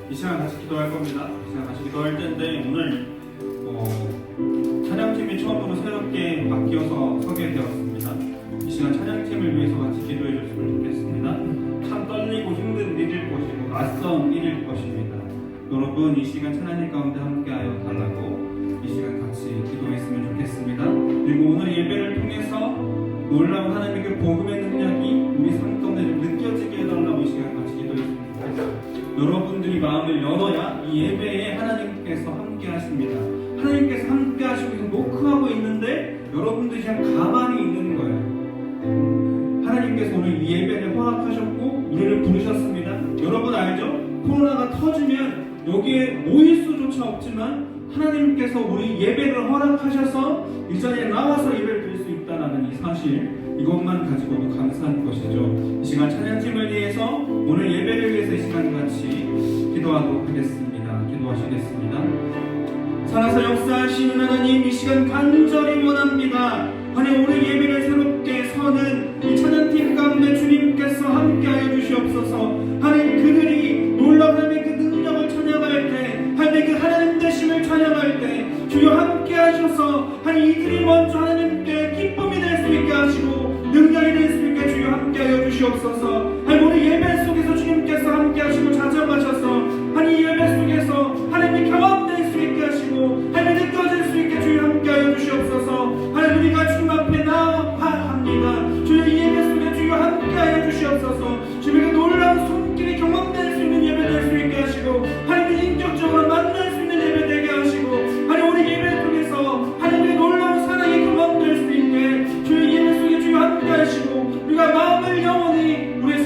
이 시간 같이 기도할 겁니다. 이 시간 같이 기도할 텐데 오늘 찬양팀이 처음으로 새롭게 바뀌어서 서게 되었습니다. 이 시간 찬양팀을 위해서 같이 기도해 줬으면 좋겠습니다. 참 떨리고 힘든 일일 것이고 낯선 일일 것입니다. 여러분 이 시간 찬양팀 가운데 함께하여 달라고 이 시간 같이 기도했으면 좋겠습니다. 그리고 오늘 예배를 통해서 놀라운 하나님의 그 복음의 능력이 우리 삶 가운데 좀 느껴지게 해달라고 이 시간 같이 기도했으면 좋겠습니다. 여러분들이 마음을 열어야 이 예배에 하나님께서 함께 하십니다. 하나님께서 함께 하시고 지금 노크하고 있는데 여러분들이 그냥 가만히 있는 거예요. 하나님께서 오늘 이 예배를 허락하셨고 우리를 부르셨습니다. 여러분 알죠? 코로나가 터지면 여기에 모일 수조차 없지만 하나님께서 우리 예배를 허락하셔서 이 자리에 나와서 예배를 드릴 수 있다는 이 사실, 이것만 가지고도 감사한 것이죠. 이 시간 찬양팀을 위해서 오늘 예배를 위해서 이 시간 같이 기도하도록 하겠습니다. 기도하시겠습니다. 살아서 역사하시는 하나님, 이 시간 간절히 원합니다. 아니 오늘 예배를 새롭게 서는 이 찬양팀 가운데 주님께서 함께하여 주시옵소서. 하나님 그들이 놀라운 하나님의 그 능력을 찬양할 때, 하나님의 그 하나님 되심을 찬양할 때 주여 함께하셔서 하나님 이들이 먼저 하나님께 기쁨이 될 수 있게 하시고 능력이 될 수 있게 주여 함께하여 주시옵소서. 하나님 오늘 예배 속에서 주님께서 함께하시고 자정하셔서 하나님 이 예배 속에서 하나님의 경험될 수 있게 하시고 하나님 느껴질 수 있게 주여 함께하여 주시옵소서. 하나님 우리가 주님 앞에 나아갑니다. 주여 이 예배 속에 주여 함께하여 주시옵소서. 주님의 놀라운 손길이 경험될 수 있는 예배 될 수 있게 하시고 하나님의 인격적으로 만날 수 있는 예배 되게 하시고 하나님 우리 예배 속에서 하나님의 놀라운 사랑이 경험될 수 있게 주여 예배 속에 주여 함께 하시고 우리가 마음을 영원히 우리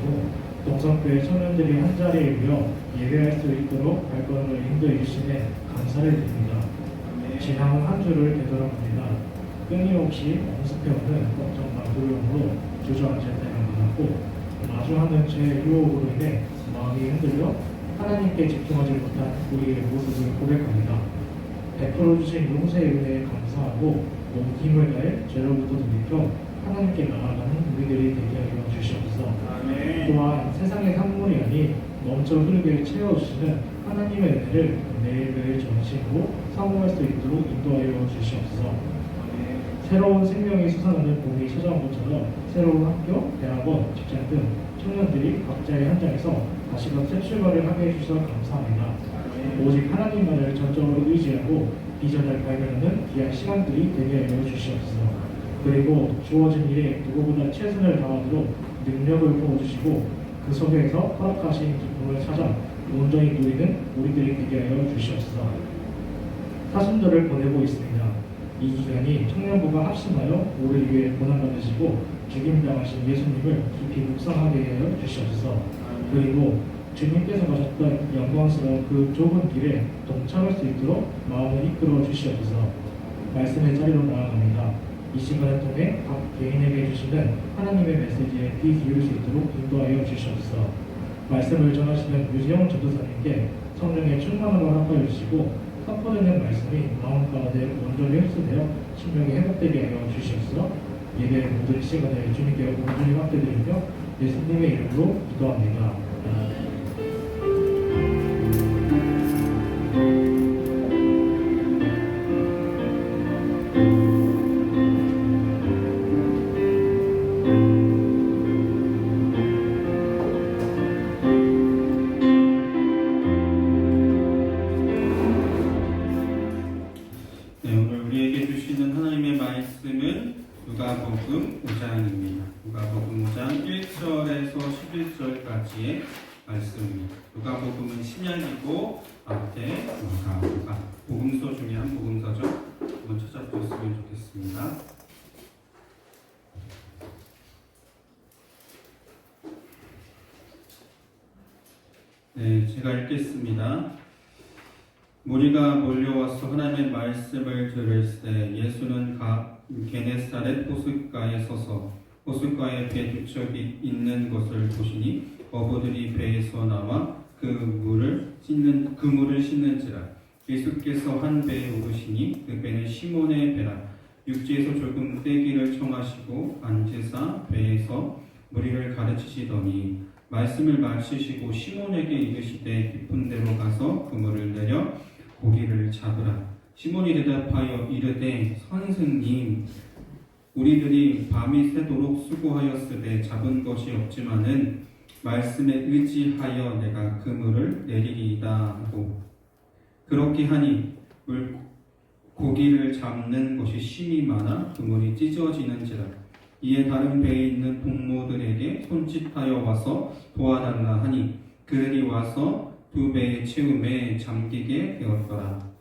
주시고 동성교회 청년들이 한자리에 모여 예배할 수 있도록 발걸음을 인도해 주시네 감사를 드립니다. 지나온 한 주를 되돌아봅니다. 끊임없이 엄습해오는 걱정과 두려움으로 주저앉을 때가 많았고 마주하는 죄의 유혹으로 인해 마음이 흔들려 하나님께 집중하지 못한 우리의 모습을 고백합니다. 베풀어 주신 용서의 은혜에 감사하고 온 힘을 다해 죄로부터 돌이켜 하나님께 나아가는 우리들이 되게 하여 주시옵소서. 또한 세상의 산물이 아닌 넘쳐 흐르게 채워주시는 하나님의 은혜를 매일매일 전심으로 사모할 수 있도록 인도하여 주시옵소서. 새로운 생명이 솟아나는 봄이 찾아온 것처럼 새로운 학교, 대학원, 직장 등 청년들이 각자의 현장에서 다시금 새 출발을 하게 해주셔서 감사합니다. 오직 하나님만을 전적으로 의지하고 비전을 발견하는 귀한 시간들이 되게 하여 주시옵소서. 그리고 주어진 일에 누구보다 최선을 다하도록 능력을 부어주시고 그 속에서 허락하신 기쁨을 찾아 온전히 누리는 우리들이 되게 하여 주시옵소서. 사순절을 보내고 있습니다. 이 기간이 청년부가 합심하여 우리 위해 고난받으시고 죽임당하신 예수님을 깊이 묵상하게 하여 주시옵소서. 그리고 주님께서 가셨던 영광스러운 그 좁은 길에 동참할 수 있도록 마음을 이끌어 주시옵소서. 말씀의 자리로 나아갑니다. 이 시간을 통해 각 개인에게 주시는 하나님의 메시지에 귀 기울일 수 있도록 인도하여 주시옵소서. 말씀을 전하시는 유지영 전도사님께 성령의 충만함을 허락하여 주시고 선포되는 말씀이 마음 가운데 온전히 흡수되어 심령이 회복되게 하여 주시옵소서. 예배 모든 시간에 주님께 온전히 맡겨드리며 예수님의 이름으로 기도합니다. 오늘 우리에게 주시는 하나님의 말씀은 누가복음 5장입니다. 누가복음 5장 1절에서 11절까지의 말씀입니다. 누가복음은 신약이고 앞에 누가 복음서 중에 한 복음서죠. 한번 찾아보셨으면 좋겠습니다. 네, 제가 읽겠습니다. 무리가 몰려와서 하나님의 말씀을 들을새 예수는 게네사렛 호숫가에 서서 호숫가에 배 두 척이 있는 것을 보시니 어부들이 배에서 나와 그 물을 씻는지라. 예수께서 한 배에 오르시니 그 배는 시몬의 배라. 육지에서 조금 떼기를 청하시고 앉으사 배에서 무리를 가르치시더니 말씀을 마치시고 시몬에게 이르시되 깊은 데로 가서 그물을 내려 고기를 잡으라. 시몬이 대답하여 이르되 선생님, 우리들이 밤이 새도록 수고하였으되 잡은 것이 없지만은 말씀에 의지하여 내가 그물을 내리리이다 하고 그렇게 하니 고기를 잡는 것이 심히 많아 그물이 찢어지는지라. 이에 다른 배에 있는 동무들에게 손짓하여 와서 도와달라 하니 그들이 와서 두 배의 채움에 잠기게 되었더라.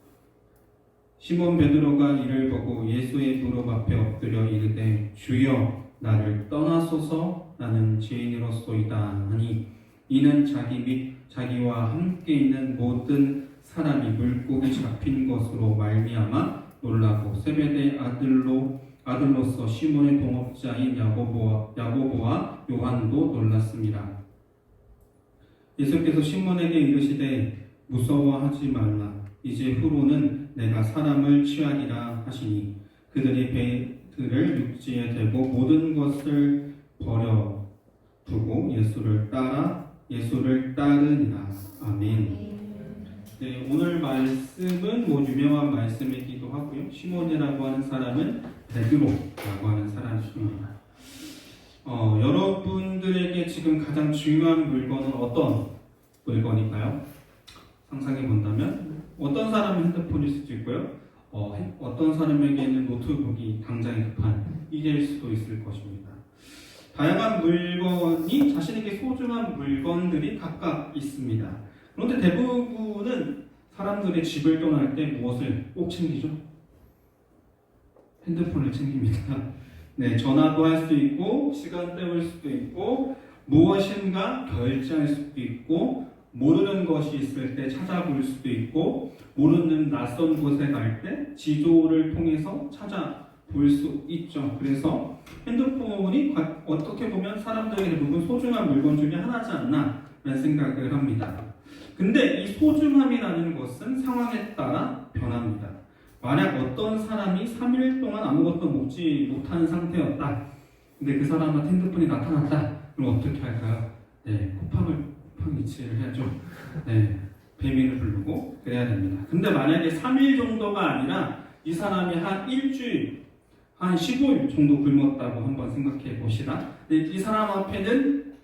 시몬 베드로가 이를 보고 예수의 무릎 앞에 엎드려 이르되 주여 나를 떠나소서 나는 죄인으로소이다 하니 이는 자기 및 자기와 함께 있는 모든 사람이 물고기 잡힌 것으로 말미암아 놀라고 세베대 아들로서 시몬의 동업자인 야고보와 요한도 놀랐습니다. 예수께서 시몬에게 이르시되 무서워하지 말라. 이제 후로는 내가 사람을 취하리라 하시니 그들이 배들을 육지에 대고 모든 것을 버려두고 예수를 따르니라. 아멘. 네, 오늘 말씀은 유명한 말씀이기도 하고요. 시몬이라고 하는 사람은 베드로라고 하는 사람입니다. 여러분들에게 지금 가장 중요한 물건은 어떤 물건일까요? 상상해 본다면 어떤 사람은 핸드폰일 수도 있고요. 어떤 사람에게는 노트북이 당장 급한 일일 수도 있을 것입니다. 다양한 물건이 자신에게 소중한 물건들이 각각 있습니다. 그런데 대부분은 사람들의 집을 떠날 때 무엇을 꼭 챙기죠? 핸드폰을 챙깁니다. 네, 전화도 할 수 있고 시간 때울 수도 있고 무엇인가 결제할 수도 있고 모르는 것이 있을 때 찾아볼 수도 있고 모르는 낯선 곳에 갈 때 지도를 통해서 찾아볼 수 있죠. 그래서 핸드폰이 어떻게 보면 사람들에게 대부분 소중한 물건 중에 하나지 않나 라는 생각을 합니다. 근데 이 소중함이라는 것은 상황에 따라 변합니다. 만약 어떤 사람이 3일 동안 아무것도 먹지 못하는 상태였다. 근데 그 사람한테 핸드폰이 나타났다. 그럼 어떻게 할까요? 네, 쿠팡을 이치를 해야죠. 네, 배민을 부르고 그래야 됩니다. 근데 만약에 3일 정도가 아니라 이 사람이 한 일주일, 한 15일 정도 굶었다고 한번 생각해 봅시다. 이 사람 앞에는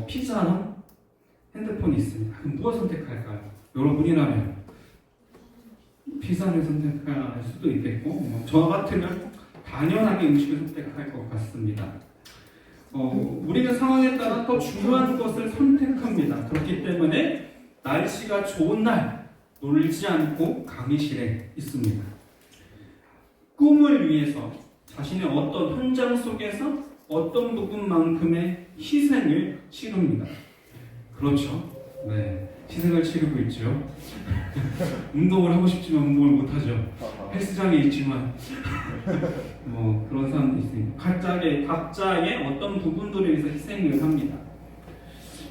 피자랑 핸드폰이 있습니다. 그럼 무엇 선택할까요? 여러분이라면 피자를 선택할 수도 있겠고 저 같으면 당연하게 음식을 선택할 것 같습니다. 우리는 상황에 따라 더 중요한 것을 선택합니다. 그렇기 때문에 날씨가 좋은 날 놀지 않고 강의실에 있습니다. 꿈을 위해서 자신의 어떤 현장 속에서 어떤 부분만큼의 희생을 치릅니다. 그렇죠. 네, 희생을 치르고 있죠. 운동을 하고 싶지만 운동을 못하죠. 헬스장에 있지만 그런 사람도 있으니까 각자의 어떤 부분들에 의해서 희생을 합니다.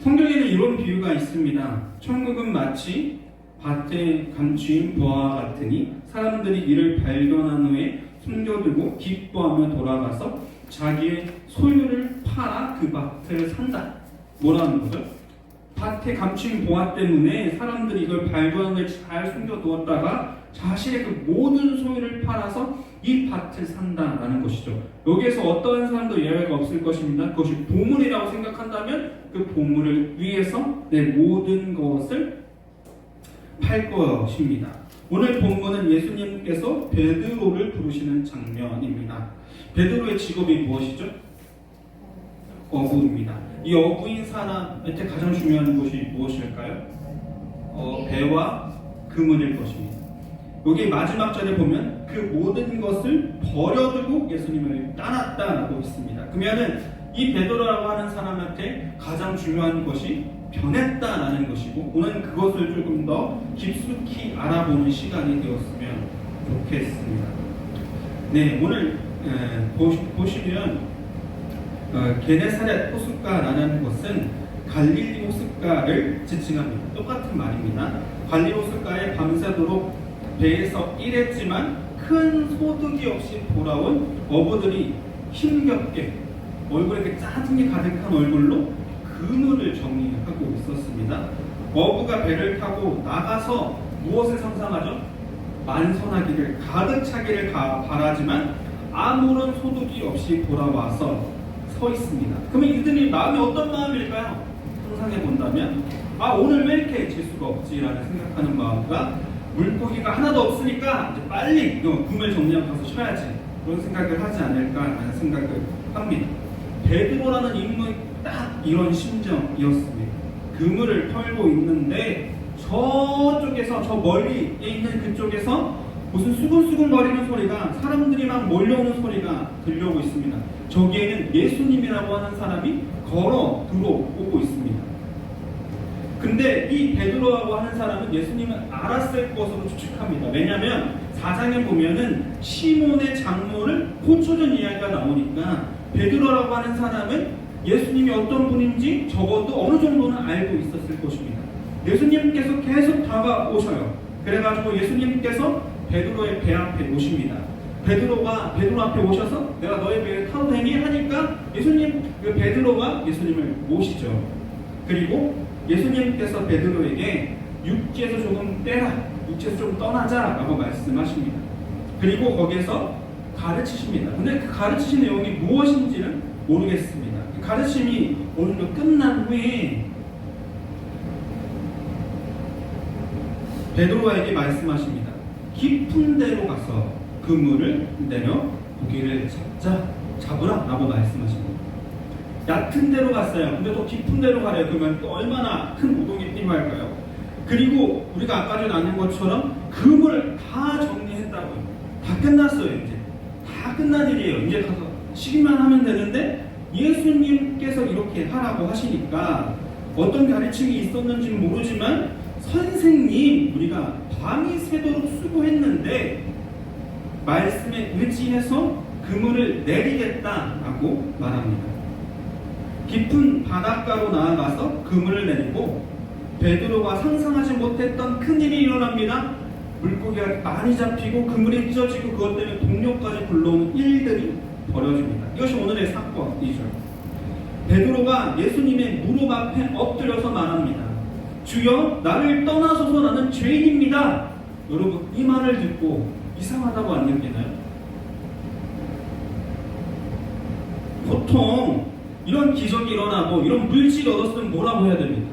성경에는 이런 비유가 있습니다. 천국은 마치 밭에 감추인 보화와 같으니 사람들이 이를 발견한 후에 숨겨두고 기뻐하며 돌아가서 자기의 소유를 팔아 그 밭을 산다. 뭐라는 거죠? 밭에 감춘 보화 때문에 사람들이 이걸 발견을 잘 숨겨두었다가 자신의 그 모든 소유를 팔아서 이 밭을 산다라는 것이죠. 여기에서 어떠한 사람도 예외가 없을 것입니다. 그것이 보물이라고 생각한다면 그 보물을 위해서 내 모든 것을 팔 것입니다. 오늘 본문은 예수님께서 베드로를 부르시는 장면입니다. 베드로의 직업이 무엇이죠? 어부입니다. 이 어부인 사람한테 가장 중요한 것이 무엇일까요? 배와 그물일 것입니다. 여기 마지막 절에 보면 그 모든 것을 버려두고 예수님을 따랐다라고 있습니다. 그러면은 이 베드로라고 하는 사람한테 가장 중요한 것이 변했다라는 것이고 오늘 그것을 조금 더 깊숙이 알아보는 시간이 되었으면 좋겠습니다. 네, 오늘 보시면 게네사렛 호숫가라는 것은 갈릴리 호숫가를 지칭합니다. 똑같은 말입니다. 갈릴리 호숫가에 밤새도록 배에서 일했지만 큰 소득이 없이 돌아온 어부들이 힘겹게 얼굴에 짜증이 가득한 얼굴로 그물을 정리하고 있었습니다. 어부가 배를 타고 나가서 무엇을 상상하죠? 만선하기를 가득 차기를 바라지만 아무런 소득이 없이 돌아와서 서 있습니다. 그러면 이들이 마음이 어떤 마음일까요? 상상해 본다면 오늘 왜 이렇게 재수가 없지라는 생각하는 마음과 물고기가 하나도 없으니까 이제 빨리 그물 정리하고 가서 쉬어야지 그런 생각을 하지 않을까라는 생각을 합니다. 베드로라는 인물이 딱 이런 심정이었습니다. 그물을 털고 있는데 저쪽에서 저 멀리에 있는 그쪽에서 무슨 수근수근 거리는 소리가 사람들이 막 몰려오는 소리가 들려오고 있습니다. 저기에는 예수님이라고 하는 사람이 걸어 들어오고 있습니다. 근데 이 베드로라고 하는 사람은 예수님을 알았을 것으로 추측합니다. 왜냐하면 4장에 보면은 시몬의 장모를 고쳐준 이야기가 나오니까 베드로라고 하는 사람은 예수님이 어떤 분인지 적어도 어느 정도는 알고 있었을 것입니다. 예수님께서 계속 다가오셔요. 그래가지고 예수님께서 베드로의 배 앞에 오십니다. 베드로가 베드로 앞에 오셔서 내가 너의 배를 타도 되니 하니까 베드로가 예수님을 모시죠. 그리고 예수님께서 베드로에게 육지에서 조금 떼라, 육지에서 좀 떠나자라고 말씀하십니다. 그리고 거기에서 가르치십니다. 근데 그 가르치신 내용이 무엇인지는 모르겠습니다. 그 가르침이 어느 정도 끝난 후에 베드로에게 말씀하십니다. 깊은 데로 가서 그물을 내려 고기를 잡으라 라고 말씀하십니다. 얕은 데로 갔어요. 근데 또 깊은 데로 가래요. 그러면 또 얼마나 큰 노동이 필요할까요? 그리고 우리가 아까 전에 아는 것처럼 그물을 다 정리했다고요. 다 끝났어요. 이제 다 끝난 일이에요. 이제 가서 쉬기만 하면 되는데 예수님 예수님께서 이렇게 하라고 하시니까 어떤 가르침이 있었는지는 모르지만 선생님, 우리가 밤이 새도록 수고했는데 말씀에 의지해서 그물을 내리겠다라고 말합니다. 깊은 바닷가로 나아가서 그물을 내리고 베드로가 상상하지 못했던 큰일이 일어납니다. 물고기가 많이 잡히고 그물이 찢어지고 그것 때문에 동료까지 불러오는 일들이 벌어집니다. 이것이 오늘의 사건이죠. 베드로가 예수님의 무릎 앞에 엎드려서 말합니다. 주여, 나를 떠나소서, 나는 죄인입니다. 여러분, 이 말을 듣고 이상하다고 안 느끼나요? 보통 이런 기적이 일어나고 이런 물질이 얻었으면 뭐라고 해야 됩니다.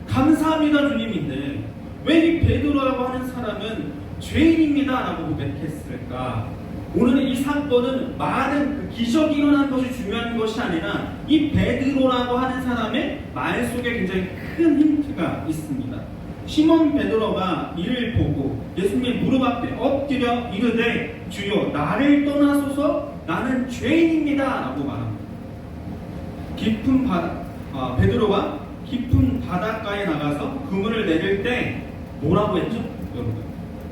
감사합니다 주님인데 왜 이 베드로라고 하는 사람은 죄인입니다 라고 고백했을까? 오늘 이 사건은 많은 그 기적이 일어난 것이 중요한 것이 아니라 이 베드로라고 하는 사람의 말 속에 굉장히 큰 힌트가 있습니다. 시몬 베드로가 이를 보고 예수님의 무릎 앞에 엎드려 이르되 주여, 나를 떠나소서, 나는 죄인입니다 라고 말합니다. 베드로가 깊은 바닷가에 나가서 그물을 내릴 때 뭐라고 했죠? 여러분,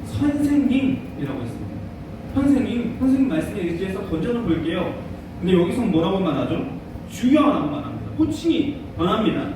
선생님이라고 했습니다. 선생님 말씀에 의지해서 던져는 볼게요. 근데 여기서 뭐라고 말하죠? 주여라고 말합니다. 호칭이 변합니다.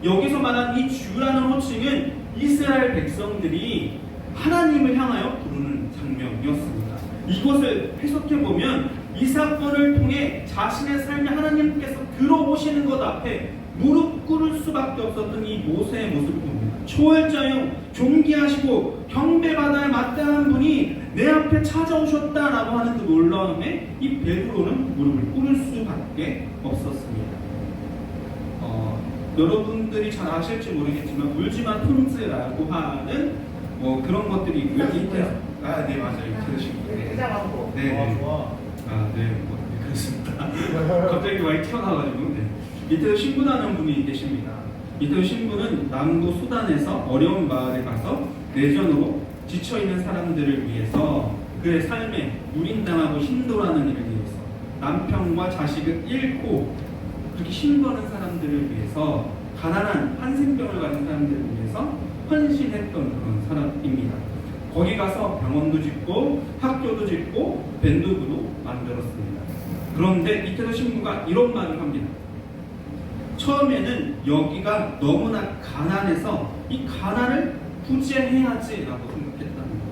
여기서 말한 이 주라는 호칭은 이스라엘 백성들이 하나님을 향하여 부르는 장면이었습니다. 이것을 해석해보면 이 사건을 통해 자신의 삶에 하나님께서 들어오시는 것 앞에 무릎 꿇을 수밖에 없었던 이 모세의 모습을 봅니다. 초월자요, 존귀하시고 경배받아야 마땅한 분이 내 앞에 찾아오셨다라고 하는 그 놀라움에 이 베드로는 무릎을 꿇을 수밖에 없었습니다. 여러분들이 잘 아실지 모르겠지만 울지마 톤즈라고 하는 그런 것들이 있고요. 네, 맞아요. 들으시고. 네. 좋아. 네, 그렇습니다. 갑자기 많이 튀어나와가지고. 네. 이태도 신부라는 분이 계십니다. 이태도 신부는 남부 수단에서 어려운 마을에 가서 내전으로 지쳐있는 사람들을 위해서 그의 삶에 누린당하고 힘들어하는 일을 위해서 남편과 자식을 잃고 그렇게 힘들어하는 사람들을 위해서 가난한 한생병을 가진 사람들을 위해서 헌신했던 그런 사람입니다. 거기 가서 병원도 짓고 학교도 짓고 밴드부도 만들었습니다. 그런데 이태도 신부가 이런 말을 합니다. 처음에는 여기가 너무나 가난해서 이 가난을 구제해야지라고 생각했답니다.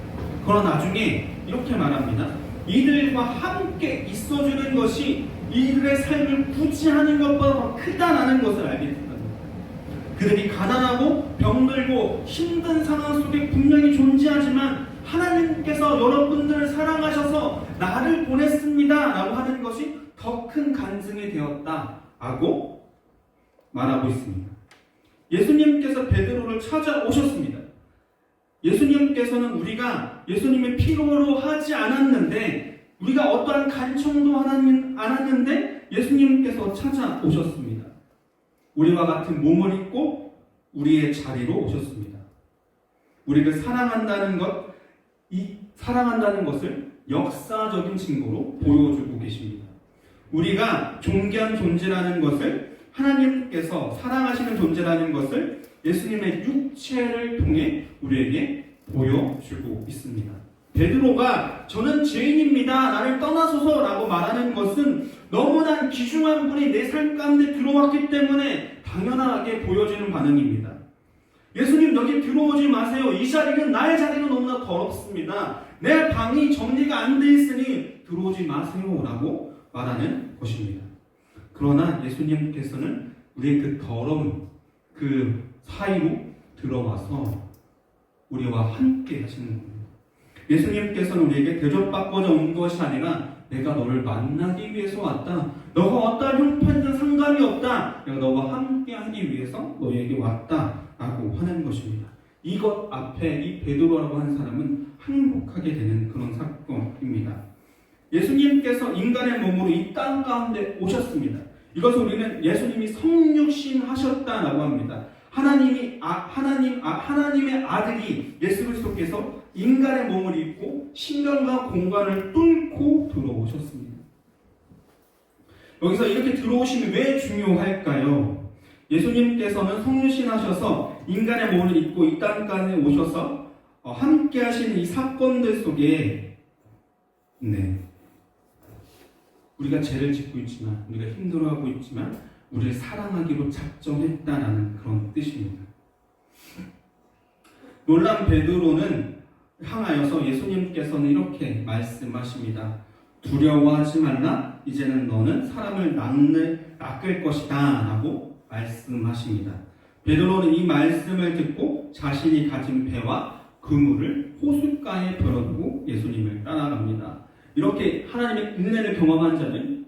그러나 나중에 이렇게 말합니다. 이들과 함께 있어주는 것이 이들의 삶을 구제하는 것보다 더 크다라는 것을 알게 됐답니다. 그들이 가난하고 병들고 힘든 상황 속에 분명히 존재하지만 하나님께서 여러분들을 사랑하셔서 나를 보냈습니다 라고 하는 것이 더 큰 간증이 되었다라고 말하고 있습니다. 예수님께서 베드로를 찾아오셨습니다. 예수님께서는 우리가 예수님의 필요로 하지 않았는데 우리가 어떠한 간청도 않았는데 예수님께서 찾아오셨습니다. 우리와 같은 몸을 입고 우리의 자리로 오셨습니다. 우리를 사랑한다는 것을 역사적인 증거로 보여주고 계십니다. 우리가 존귀한 존재라는 것을 하나님께서 사랑하시는 존재라는 것을 예수님의 육체를 통해 우리에게 보여주고 있습니다. 베드로가 저는 죄인입니다. 나를 떠나소서 라고 말하는 것은 너무나 귀중한 분이 내 삶 가운데 들어왔기 때문에 당연하게 보여지는 반응입니다. 예수님 여기 들어오지 마세요. 이 자리는 나의 자리는 너무나 더럽습니다. 내 방이 정리가 안 돼 있으니 들어오지 마세요 라고 말하는 것입니다. 그러나 예수님께서는 우리의 그 더러운 그 사이로 들어와서 우리와 함께 하시는 겁니다. 예수님께서는 우리에게 대접받고자 온 것이 아니라 내가 너를 만나기 위해서 왔다. 너가 어떠한 형편이든 상관이 없다. 내가 너와 함께 하기 위해서 너에게 왔다라고 하는 것입니다. 이것 앞에 이 베드로라고 하는 사람은 항복하게 되는 그런 사건입니다. 예수님께서 인간의 몸으로 이 땅 가운데 오셨습니다. 이것을 우리는 예수님이 성육신 하셨다라고 합니다. 하나님의 아들이 예수 그리스도께서 인간의 몸을 입고 시간과 공간을 뚫고 들어오셨습니다. 여기서 이렇게 들어오심이 왜 중요할까요? 예수님께서는 성육신하셔서 인간의 몸을 입고 이 땅까지 오셔서 함께 하시는 이 사건들 속에 우리가 죄를 짓고 있지만, 우리가 힘들어하고 있지만 우리를 사랑하기로 작정했다라는 그런 뜻입니다. 놀란 베드로는 향하여서 예수님께서는 이렇게 말씀하십니다. 두려워하지 말라. 이제는 너는 사람을 낚을 것이다 라고 말씀하십니다. 베드로는 이 말씀을 듣고 자신이 가진 배와 그물을 호숫가에 버려두고 예수님을 따라갑니다. 이렇게 하나님의 은혜를 경험한 자는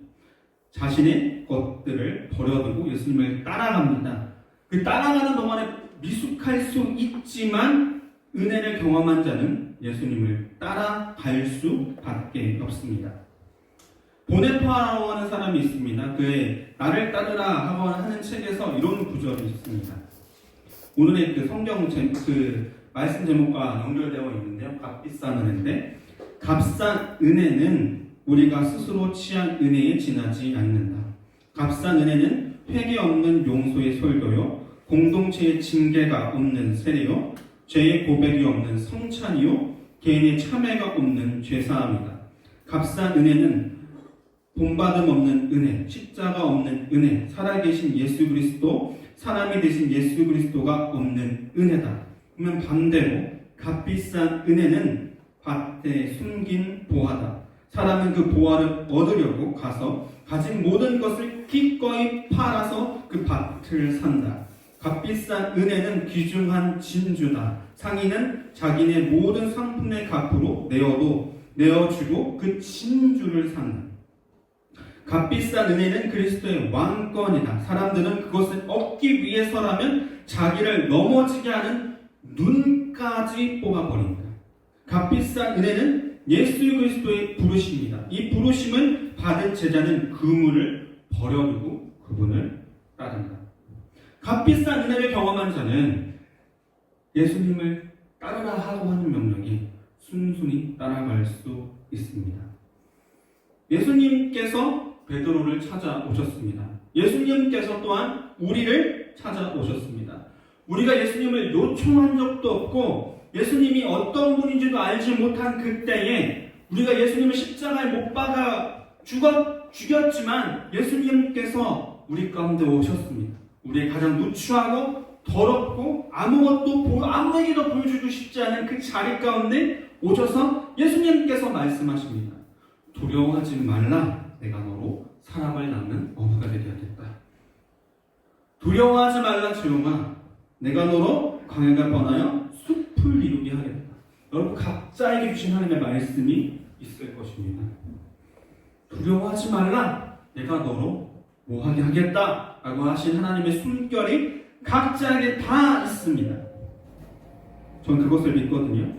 자신의 것들을 버려두고 예수님을 따라갑니다. 그 따라가는 동안에 미숙할 수 있지만 은혜를 경험한 자는 예수님을 따라갈 수밖에 없습니다. 보네파라고 하는 사람이 있습니다. 그의 나를 따르라 하고 하는 책에서 이런 구절이 있습니다. 오늘의 그 성경 말씀 제목과 연결되어 있는데요. 값비싼 은혜인데, 값싼 은혜는 우리가 스스로 취한 은혜에 지나지 않는다. 값싼 은혜는 회개 없는 용서의 설교요, 공동체의 징계가 없는 세례요, 죄의 고백이 없는 성찬이요, 개인의 참회가 없는 죄사함이다. 값싼 은혜는 본받음 없는 은혜, 십자가 없는 은혜, 살아계신 예수 그리스도, 사람이 되신 예수 그리스도가 없는 은혜다. 그러면 반대로 값비싼 은혜는 밭에 숨긴 보화다. 사람은 그 보화를 얻으려고 가서 가진 모든 것을 기꺼이 팔아서 그 밭을 산다. 값비싼 은혜는 귀중한 진주다. 상인은 자기네 모든 상품의 값으로 내어주고 그 진주를 산다. 값비싼 은혜는 그리스도의 왕권이다. 사람들은 그것을 얻기 위해서라면 자기를 넘어지게 하는 눈까지 뽑아버린다. 값비싼 은혜는 예수 그리스도의 부르심이다. 이 부르심을 받은 제자는 그물을 버려두고 그분을 따른다. 값비싼 은혜를 경험한 자는 예수님을 따르라 하고 하는 명령에 순순히 따라갈 수 있습니다. 예수님께서 베드로를 찾아오셨습니다. 예수님께서 또한 우리를 찾아오셨습니다. 우리가 예수님을 요청한 적도 없고 예수님이 어떤 분인지도 알지 못한 그때에 우리가 예수님을 십자가에 못 박아 죽였지만 예수님께서 우리 가운데 오셨습니다. 우리의 가장 누추하고 더럽고 아무 얘기도 보여주고 싶지 않은 그 자리 가운데 오셔서 예수님께서 말씀하십니다. 두려워하지 말라. 내가 너로 사람을 낳는 어부가 되게 하겠다. 두려워하지 말라 조용아. 내가 너로 광야가 번하여 숲을 이루게 하겠다. 여러분 각자에게 주신 하나님의 말씀이 있을 것입니다. 두려워하지 말라. 내가 너로 뭐하게 하겠다 라고 하신 하나님의 숨결이 각자에게 다 있습니다. 전 그것을 믿거든요.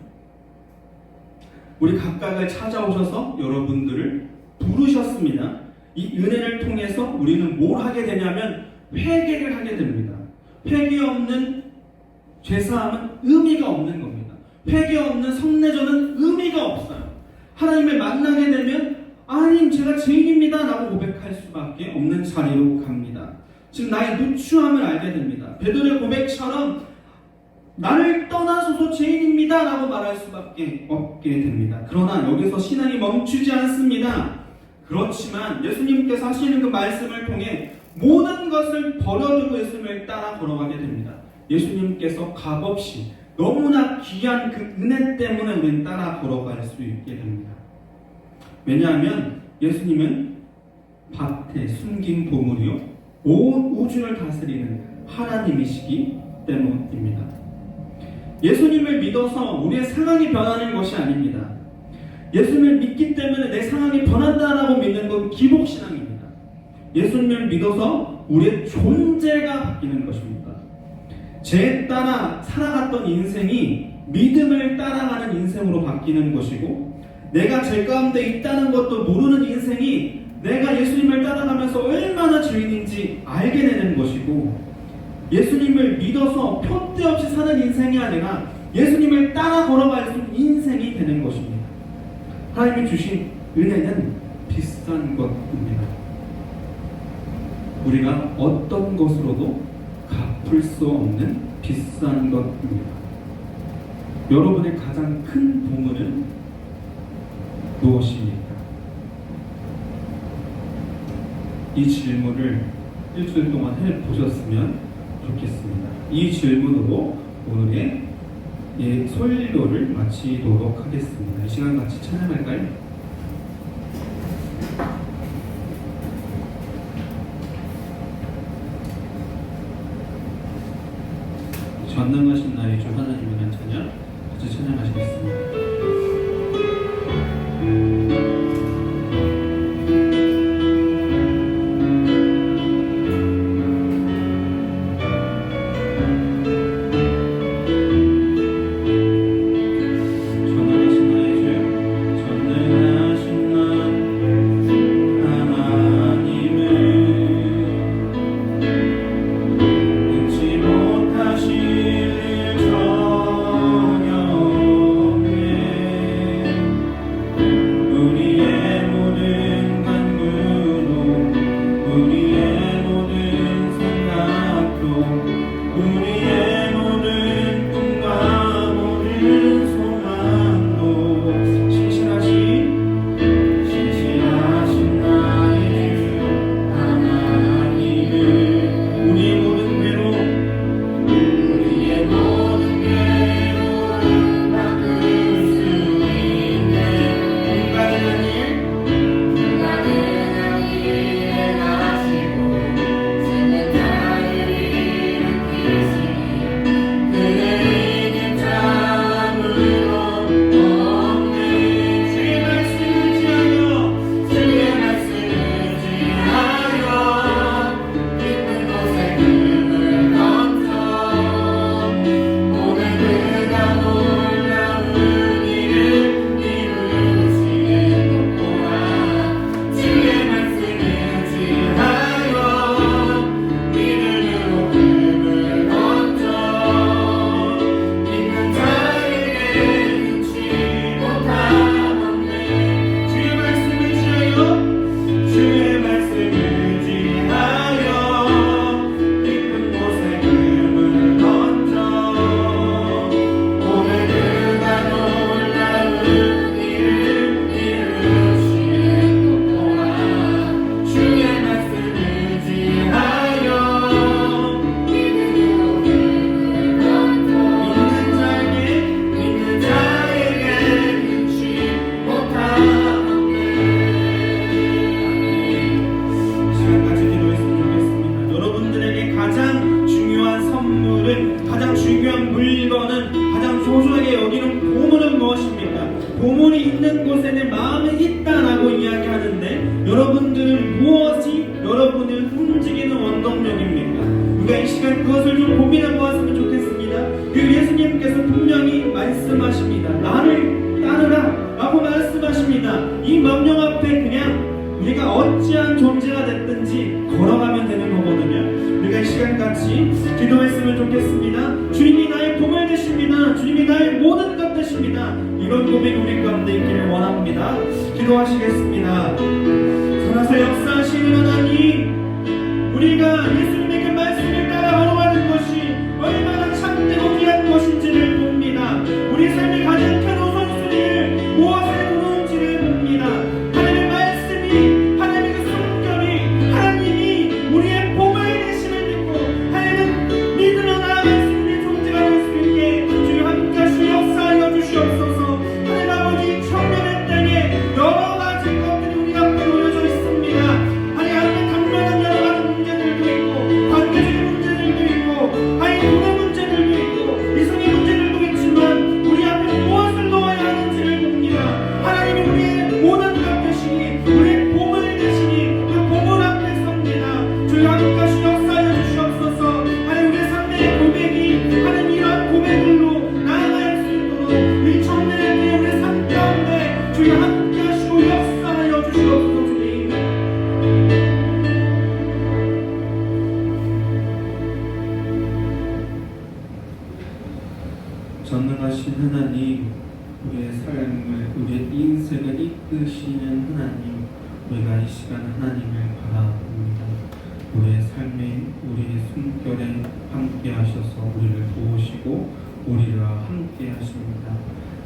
우리 각각을 찾아오셔서 여러분들을 부르셨습니다. 이 은혜를 통해서 우리는 뭘 하게 되냐면 회개를 하게 됩니다. 회개 없는 죄사함은 의미가 없는 겁니다. 회개 없는 성례전은 의미가 없어요. 하나님을 만나게 되면 하나님 제가 죄인입니다 라고 고백할 수밖에 없는 자리로 갑니다. 즉 나의 누추함을 알게 됩니다. 베드로의 고백처럼 나를 떠나소서 죄인입니다 라고 말할 수밖에 없게 됩니다. 그러나 여기서 신앙이 멈추지 않습니다. 그렇지만 예수님께서 하시는 그 말씀을 통해 모든 것을 버려두고 예수님을 따라 걸어가게 됩니다. 예수님께서 값없이 너무나 귀한 그 은혜 때문에 우리는 따라 걸어갈 수 있게 됩니다. 왜냐하면 예수님은 밭에 숨긴 보물이요 온 우주를 다스리는 하나님이시기 때문입니다. 예수님을 믿어서 우리의 상황이 변하는 것이 아닙니다. 예수님을 믿기 때문에 내 상황이 변한다라고 믿는 건 기복신앙입니다. 예수님을 믿어서 우리의 존재가 바뀌는 것입니다. 죄에 따라 살아갔던 인생이 믿음을 따라가는 인생으로 바뀌는 것이고, 내가 죄 가운데 있다는 것도 모르는 인생이 내가 예수님을 따라가면서 얼마나 죄인인지 알게 되는 것이고, 예수님을 믿어서 표대 없이 사는 인생이 아니라 예수님을 따라 걸어갈 수 있는 인생이 되는 것입니다. 하나님이 주신 은혜는 비싼 것입니다. 우리가 어떤 것으로도 갚을 수 없는 비싼 것입니다. 여러분의 가장 큰 보물은 무엇입니까? 이 질문을 일주일 동안 해보셨으면 좋겠습니다. 이 질문으로 오늘의 설교를 마치도록 하겠습니다. 이 시간 같이 찬양할까요? 전능하신 나의 주 하나님을 위한 찬양 같이 찬양하시겠습니다. 보물이 있는 곳에는 마음이 있다라고 이야기하는데 여러분들은 무엇이 여러분을 움직이는 원동력입니까? 우리가 이 시간 그것을 좀 고민해 보았으면 좋겠습니다. 그 예수님께서 분명히 말씀하십니다. 나를 따르라 라고 말씀하십니다. 이 명령 앞에 그냥 우리가 어찌한 존재가 됐든지 걸어가면 되는 거거든요. 우리가 이 시간 같이 기도했으면 좋겠습니다. 주님이 나의 보물 되십니다. 주님이 나의 모든 것 되십니다. 이런 고백 우리 가운데 있기를 원합니다. 기도하시겠습니다. 살아서 역사하시는 하나님, 우리가 예수님의 그 말씀을 따라 걸어가는 것이 얼마나 참되고 귀한 것인지를 봅니다. 우리 삶이 가진 큰 우선순위를 무엇에 두는지를 봅니다. 하나님의 말씀이, 하나님의 그 성결이, 하나님이 우리의 보물 되심을 믿고 하나님은 믿으며 나아갈 수 있는 존재가 될 수 있게 주여 함께 하시고 역사하여 주시옵소서. 하나님 아버지, 청년의 땅에 여러 가지 것들이 우리 앞에 놓여져 있습니다. 하나님 앞에 당면한 여러 가지 문제들도 있고 관계적인 문제들도 있고 돈의 문제들도 있고 이성의 문제들도 있지만 우리 앞에 무엇을 놓아야 하는지를 봅니다. 하나님이 우리의 모든 것 되시니 우리의 보물 되시니 그 보물 앞에 섭니다. 주여 함께 하시고 역사하여 주시옵소서. 하나님 우리의 삶의 고백이 하나님 이러한 고백으로 나아갈 수 있도록 우리 청년의 때에 우리의 삶 가운데 주여 함께 하시고 역사하여 주시옵소서. 주님 전능하신 하나님, 우리의 삶을, 우리의 인생을 이끄시는 하나님, 우리가 이 시간 하나님을 바라봅니다. 우리의 삶에 우리의 숨결에 함께 하셔서 우리를 도우시고 우리를 함께 하십니다.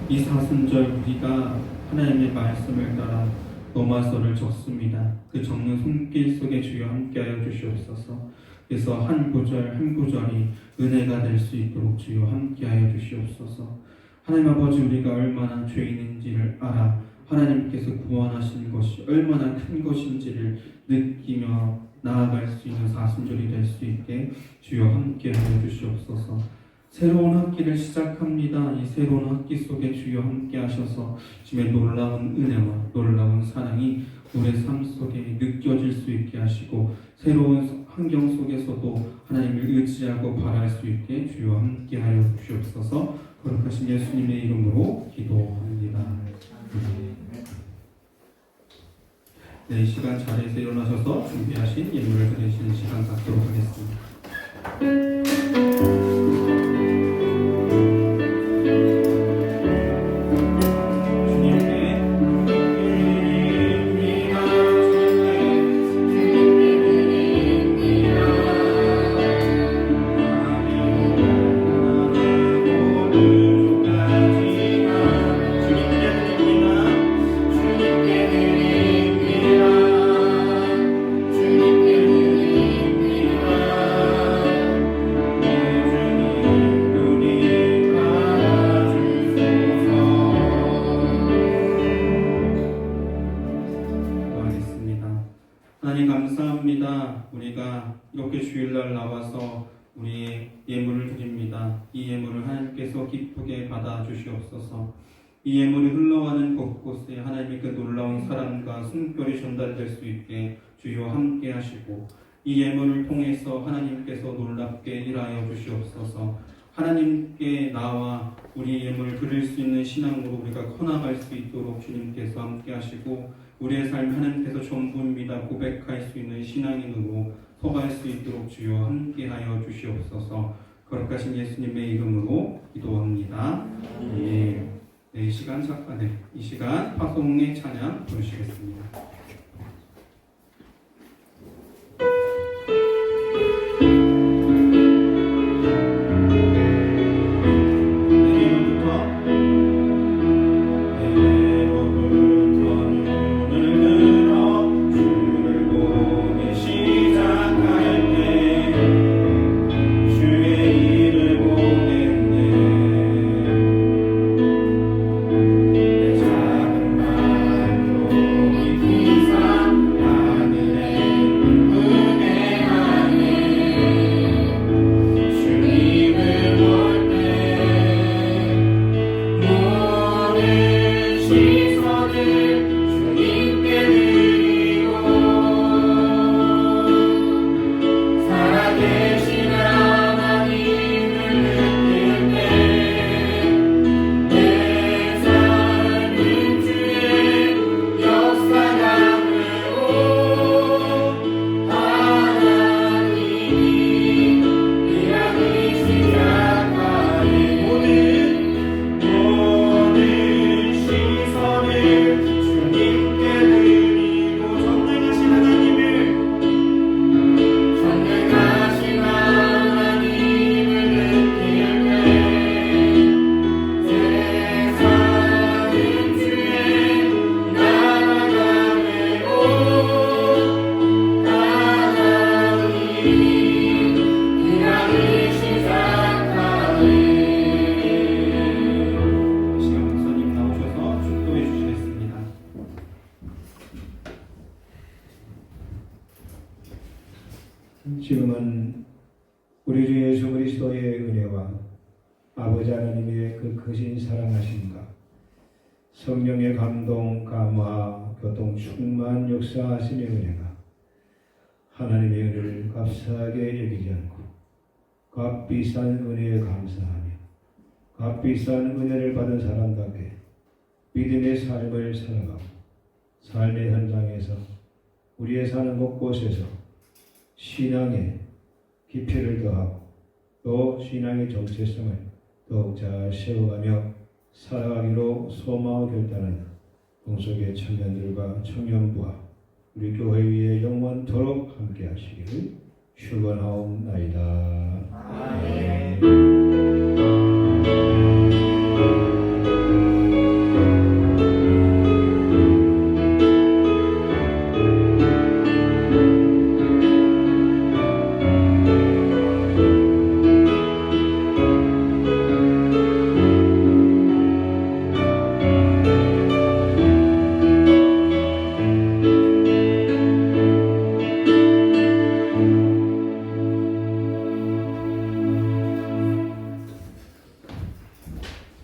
이 사순절 우리가 하나님의 말씀을 따라 로마서를 적습니다. 그 적는 손길 속에 주여 함께하여 주시옵소서. 그래서 한 구절 한 구절이 은혜가 될 수 있도록 주여 함께하여 주시옵소서. 하나님 아버지, 우리가 얼마나 죄인인지를 알아 하나님께서 구원하신 것이 얼마나 큰 것인지를 느끼며 나아갈 수 있는 사순절이 될 수 있게 주여 함께하여 주시옵소서. 새로운 학기를 시작합니다. 이 새로운 학기 속에 주여 함께하셔서 주의 놀라운 은혜와 놀라운 사랑이 우리의 삶 속에 느껴질 수 있게 하시고 새로운 환경 속에서도 하나님을 의지하고 바랄 수 있게 주여 함께하여 주시옵소서. 거룩하신 예수님의 이름으로 기도합니다. 네, 이 시간 자리에서 일어나셔서 준비하신 예물을 드리시는 시간 갖도록 하겠습니다. 하나님 감사합니다. 우리가 이렇게 주일날 나와서 우리의 예물을 드립니다. 이 예물을 하나님께서 기쁘게 받아 주시옵소서. 이 예물이 흘러가는 곳곳에 하나님의 그 놀라운 사랑과 숨결이 전달될 수 있게 주여 함께 하시고 이 예물을 통해서 하나님께서 놀랍게 일하여 주시옵소서. 하나님께 나와 우리 예물을 드릴 수 있는 신앙으로 우리가 커나갈 수 있도록 주님께서 함께 하시고 우리의 삶 하나님께서 전부입니다 고백할 수 있는 신앙인으로 서갈 수 있도록 주여 함께하여 주시옵소서. 거룩하신 예수님의 이름으로 기도합니다. 네, 이 시간 잠깐 이 시간 파송의 찬양 부르시겠습니다. 지금은 우리 주 예수 그리스도의 은혜와 아버지 하나님의 그 크신 사랑하심과 성령의 감동, 감화, 교통, 충만 역사하심의 은혜가 하나님의 은혜를 값싸게 여기지 않고 값비싼 은혜에 감사하며 값비싼 은혜를 받은 사람답게 믿음의 삶을 살아가고 삶의 현장에서 우리의 사는 곳곳에서 신앙의 깊이를 더하고 또 신앙의 정체성을 더욱 잘 세워가며 살아가기로 소망하고 결단하는 동속의 청년들과 청년부와 우리 교회 위에 영원토록 함께 하시기를 축원하옵나이다. 아멘.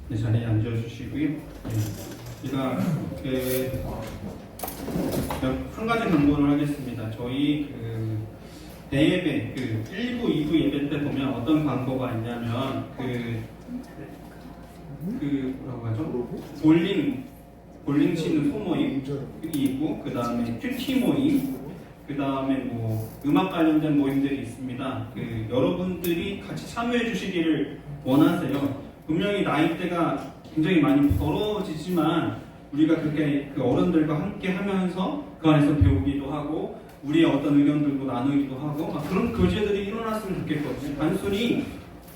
네, 자리에 앉아주시고요. 제가 한 가지 강론을 하겠습니다. 저희 대예배 1부, 2부 예배 때 보면 어떤 광고가 있냐면 뭐라고 하죠? 볼링 치는 소모임이 있고 그 다음에 큐티 모임, 그 다음에 뭐 음악 관련된 모임들이 있습니다. 여러분들이 같이 참여해 주시기를 원하세요. 분명히 나이대가 굉장히 많이 벌어지지만 우리가 그렇게 그 어른들과 함께 하면서 그 안에서 배우기도 하고 우리의 어떤 의견들도 나누기도 하고 막 그런 교제들이 일어났으면 좋겠거든요. 단순히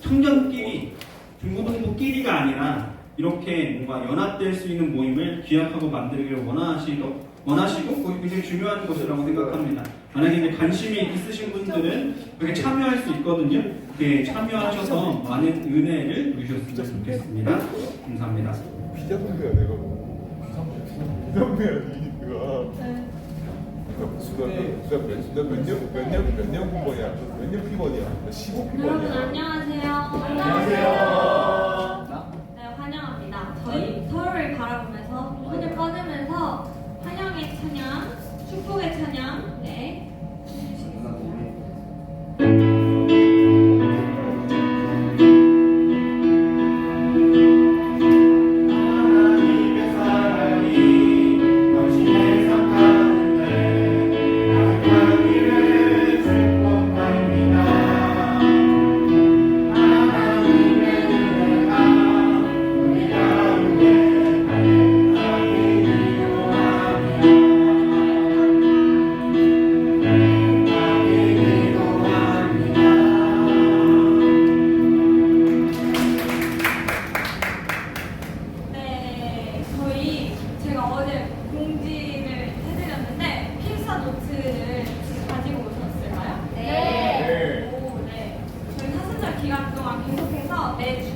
청년끼리, 중고등부끼리가 아니라 이렇게 뭔가 연합될 수 있는 모임을 기약하고 만들기를 원하시고 그게 굉장히 중요한 것이라고 생각합니다. 만약에 이제 관심이 있으신 분들은 여기 참여할 수 있거든요. 네, 참여하셔서 많은 은혜를 누리셨으면 좋겠습니다. 감사합니다. 비자 선배야 내가 비상배야 니가 몇 년 공부냐 몇 년 피번이야 15 피번이야. 여러분 안녕하세요. 안녕하세요. 네, 환영합니다. 저희 서로를 바라보면서 손을 뻗으면서 환영의 찬양, 축복의 찬양, 네. 기간 동안 계속해서 매주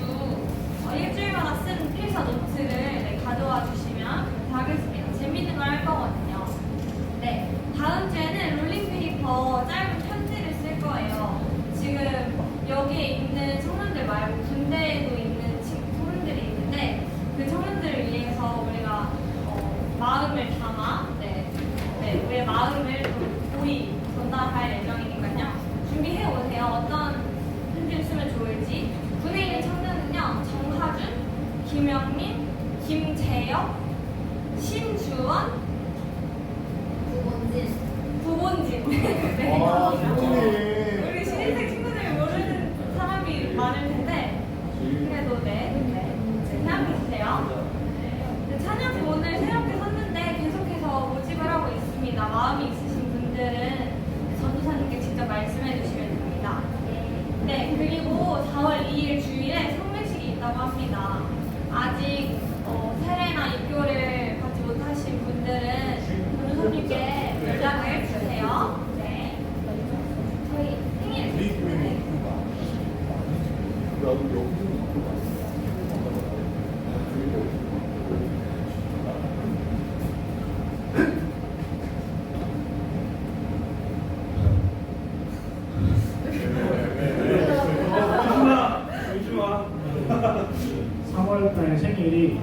일주일마다 쓴 필사 노트를 가져와 주시면 감사하겠습니다. 재밌는 걸 할 거거든요. 네, 다음 주에는 롤링페이퍼 짧은 편지를 쓸 거예요. 지금 여기에 있는 청년들 말고 군대에도 있는 청년들이 있는데 그 청년들을 위해서 우리가 마음을 담아 우리의 마음을 고이 전달할 예정이니까요. 준비해 오세요. 어떤 편지를 쓰면 좋을지. 군에 있는 청년은요, 정하준, 김영민, 김재혁, 신주원, 구본진. 네, 우리 신인생 친구들 모르는 사람이 많을 텐데 그래도 생각해주세요. 찬양팀 오늘 새롭게 섰는데 계속해서 모집을 하고 있습니다. 마음이 있으신 분들은 전도사님께 직접 말씀해 주시면 됩니다. 네, 그리고 4월 2일 주일에 성례식이 있다고 합니다. 아직 세례나 입교를 받지 못하신 분들은 전도사님께 연락을 주세요. 네, 저희 생일 생일이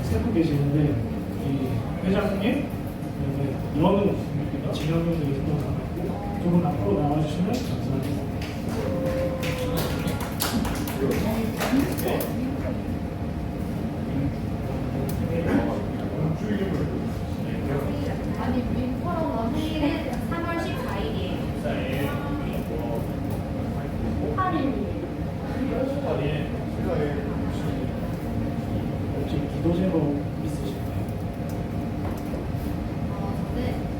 세 분 계시는데 이 회장님, 연우, 진영님도 이렇게 나왔고 두 분 앞으로 나와주시면 감사하겠습니다. 아니 민포로 생일은 3월 14일이에요. 8일이에요. 혹시 기도 제목 있으신가요? 저는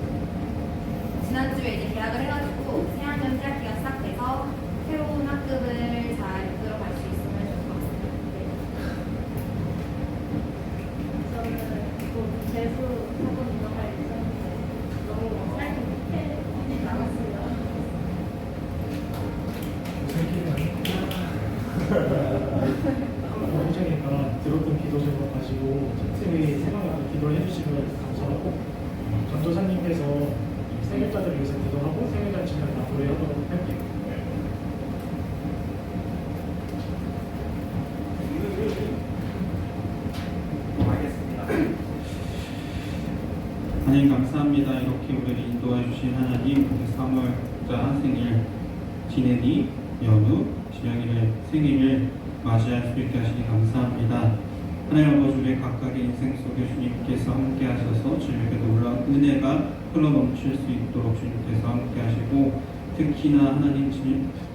하나님 감사합니다. 이렇게 우리를 인도해 주신 하나님, 우리 사무엘자 생일 지내니 연우 지영이의 생일을 맞이할 수 있게 하시니 감사합니다. 하나님 아버지, 우리 각각의 인생 속에 주님께서 함께 하셔서 주님께 놀라운 은혜가 흘러넘칠 수 있도록 주님께서 함께 하시고, 특히나 하나님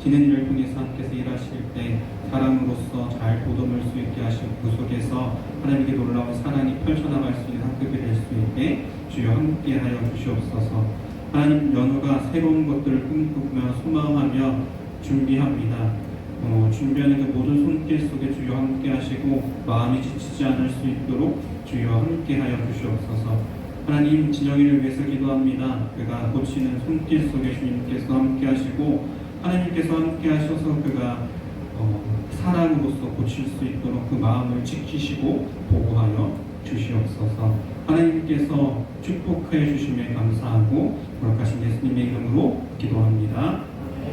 지내니를 통해서 함께서 일하실 때 사람으로서 잘 보듬을 수 있게 하시고, 그 속에서 하나님께 놀라운 사랑이 펼쳐나갈 수 있는 학급이 될 수 있게 주여 함께하여 주시옵소서. 하나님, 연우가 새로운 것들을 꿈꾸며 소망하며 준비합니다. 준비하는 그 모든 손길 속에 주여 함께하시고 마음이 지치지 않을 수 있도록 주여 함께하여 주시옵소서. 하나님, 진영이를 위해서 기도합니다. 그가 고치는 손길 속에 주님께서 함께하시고 하나님께서 함께하셔서 그가 사랑으로서 고칠 수 있도록 그 마음을 지키시고 보호하여 주시옵소서. 하나님께서 축복해 주심에 감사하고 거룩하신 예수님의 이름으로 기도합니다.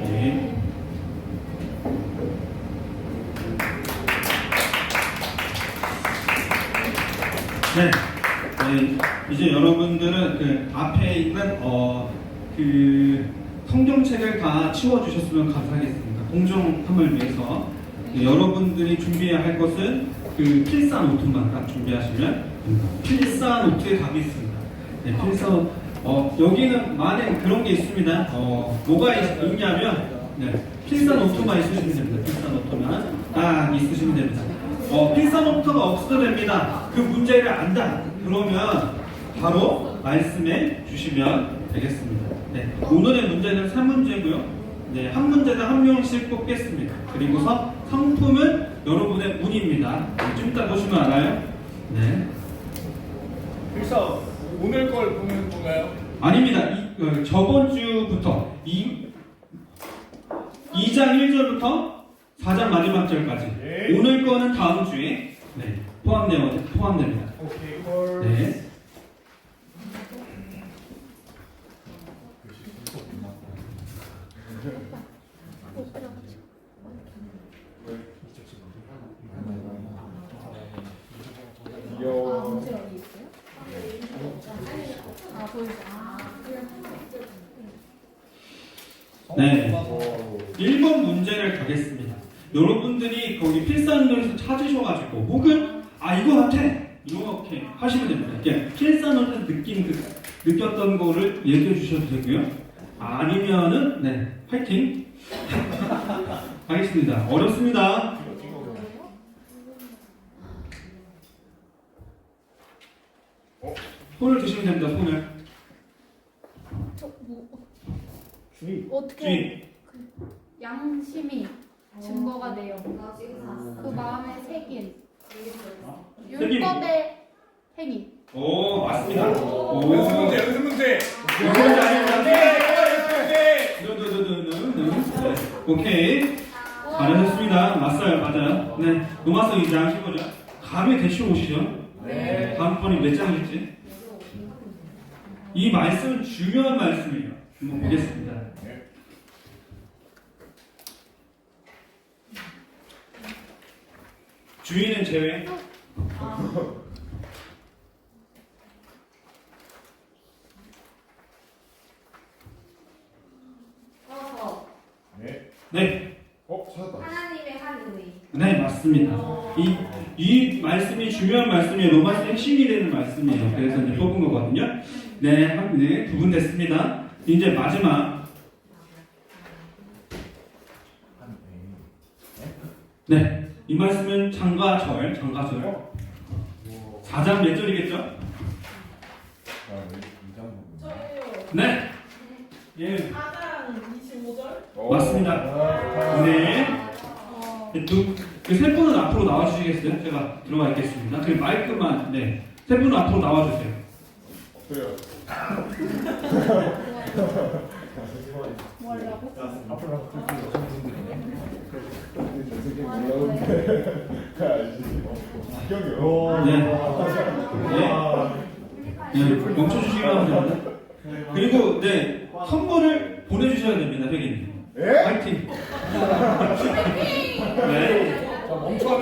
네. 네, 이제 여러분들은 그 앞에 있는 그 성경책을 다 치워주셨으면 감사하겠습니다. 공정함을 위해서 여러분들이 준비해야 할 것은 그 필사 노트만 딱 준비하시면 됩니다. 필사 노트에 답이 있습니다. 네, 필사 여기는 만약 그런 게 있습니다. 뭐가 있냐면 필사 노트만 있으시면 됩니다. 필사 노트만 딱 있으시면 됩니다. 필사 노트가 없어도 됩니다. 그 문제를 안다 그러면 바로 말씀해 주시면 되겠습니다. 네, 오늘의 문제는 3문제고요. 네, 한 문제당 한 명씩 뽑겠습니다. 그리고서 상품은 여러분의 운입니다. 좀 이따 보시면 알아요. 네. 필사 오늘 걸 보는 건가요? 아닙니다. 저번 주부터 2장 1절부터 4장 마지막 절까지. 네. 오늘 거는 다음 주에 포함됩니다. 오케이 걸. 네. 귀여워. 네. 1번 문제를 가겠습니다. 여러분들이 거기 필사노트에서 찾으셔가지고 혹은 이거 같아 이렇게 하시면 됩니다. 이렇게 필사노트에서 느꼈던 거를 얘기해 주셔도 되고요. 아니면은 네, 파이팅 하겠습니다. 어렵습니다. 손을 드시면 됩니다. 손을. 어떻게 주의. 양심이 증거가 돼요. 그 마음에 새긴 새김. 율법의 행위. 오, 맞습니다. 오. 연습 문제, 연습 문제. 연습 문제 아닙니다. 네. 네. 오케이. 잘하셨습니다. 맞아요. 맞아요. 네. 노마서 2장 15절. 감이 대충 오시죠? 네. 다음번에 몇 장일지? 이 말씀은 중요한 말씀이에요. 한번 보겠습니다. 네. 주인은 제외. 네. 네. 찾았다. 하나님의 한 의의. 네, 맞습니다. 이 말씀이 중요한 말씀이에요. 로마서 핵심이 되는 말씀이에요. 그래서 이제 뽑은 거거든요. 네, 두 분 됐습니다. 이제 마지막. 네, 이 말씀은 장가절. 4장 몇 절이겠죠? 네. 예, 4장 25절? 맞습니다. 네. 세 분은 앞으로 나와주시겠어요? 제가 들어가 있겠습니다. 그 마이크만, 네. 세 분은 앞으로 나와주세요. 그래요. 뭐 하려고? 네, 멈춰주시기 바랍니다. 그리고, 네, 선물을 보내주셔야 됩니다, 회계님. 예? 파이팅! 네. 멈춰!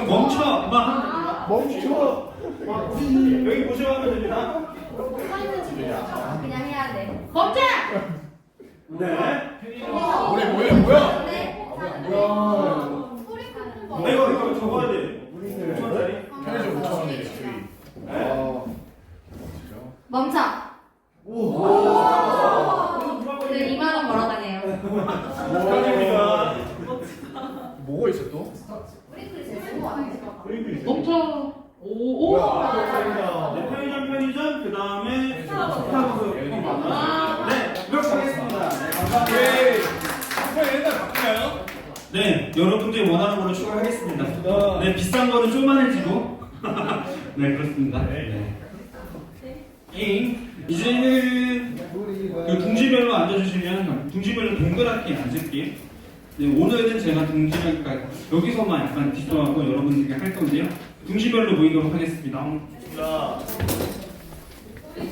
멈춰. 여기 보시면 하면 됩니다. 뭐가 있는지 몰라. 그냥 해야 돼. 멈춰! 네. 뭐야? 뭐야? 소리 끄는 거. 이거 적어야 돼. 5천원짜리. 편의점 5,000원이에요, 주의. 멈춰. 그 2만 원 벌어가네요. 축하드립니다. 뭐가 있어 또? 멈춰. 오. 뭐야? 네, 편의점, 그 다음에 스타벅스. 네, 이렇게 하겠습니다. 네, 감사합니다. 네. 옛날 바뀌나요? 네, 여러분들이 원하는 거를 추가하겠습니다. 네, 비싼 거는 쪼만해지고. 네, 그렇습니다. 네. 이제는 그 둥지별로 앉아주시면 둥지별로 동그랗게 앉을게요. 네, 오늘은 제가 둥지랄까 여기서만 약간 디스하고 여러분들께 할 건데요. 둥지별로 모이도록 하겠습니다. 자. 우리